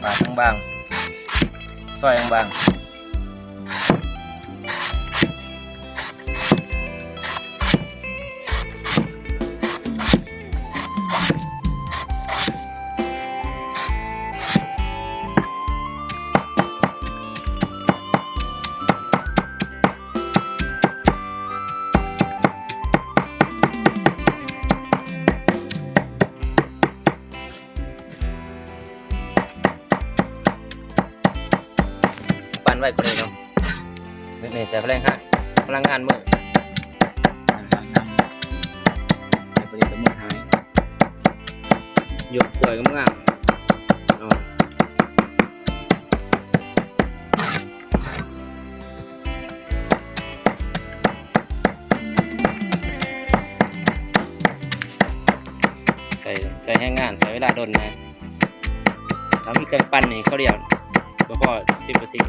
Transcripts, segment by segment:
ปาดบางซอยบางปั่นไว้ก็ได้เนาะนี่ใส่พลังงานมือใส่พลังมือหายยกกล้วยงามๆเนาะใส่แห้งงานใส่เวลาโดนนะถ้ามีเครื่องปั่นนี่เขาเรียกพอ10 นาที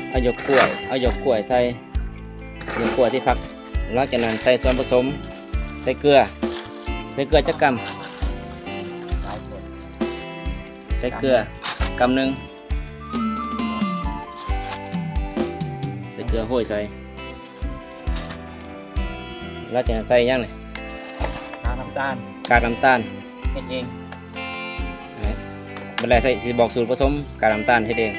เอาหยกกล้วยใส่หยกกล้วยที่พักหลังจากนั้นใส่ส่วนผสมใส่เกลือจักกำใส่เกลือกำหนึ่งใส่เกลือโห้ยใส่แล้วจากนั้นใส่ยังไงกากน้ำตาลเฮ็ดเองเวลาใส่สิบอกสูตรผสมกากน้ำตาลเฮ็ดเอง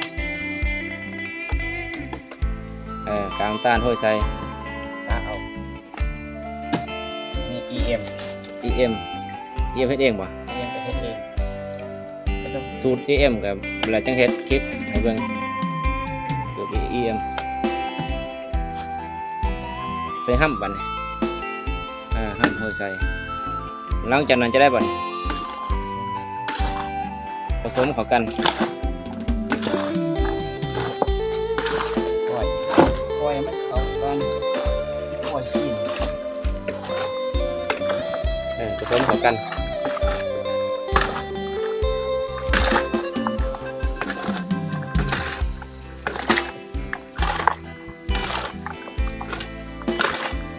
กากน้ำตาลห้อยใส่เอานี่ EM เฮ็ดเองป่ะ EM ก็เฮ็ดเองสูตร EM กับเวลาจังเฮ็ดคลิปให้เบิ่งสูตร EM ใส่ห้ำบัดนี้ห้ำห้อยใส่หลังจากนั้นจะได้บัดผสมเข้ากันมันเข้ากันปล่อยซีนผสมเข้ากัน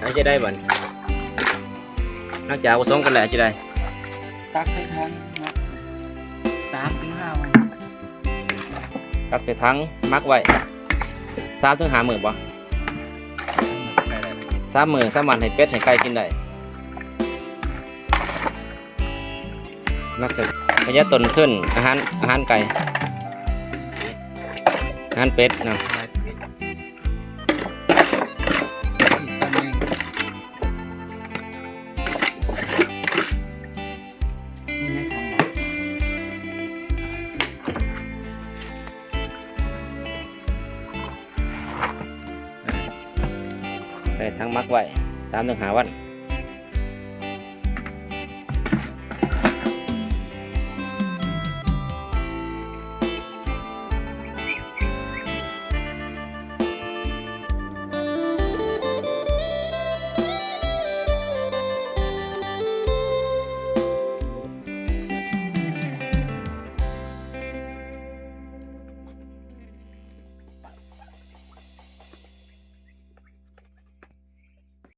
อาจจะได้บ่นนอกจากผสมกันแล้วจะได้ตักใส่ถัง3-5 วันตักใส่ถังมักไว้3-5 มื้อบ่3 มื้อสามารถให้เป็ดให้ไก่กินได้นักศึกประหยัดต้นทุนอาหารไก่อาหารเป็ดนะใส่ถังมักไว้3-5 วัน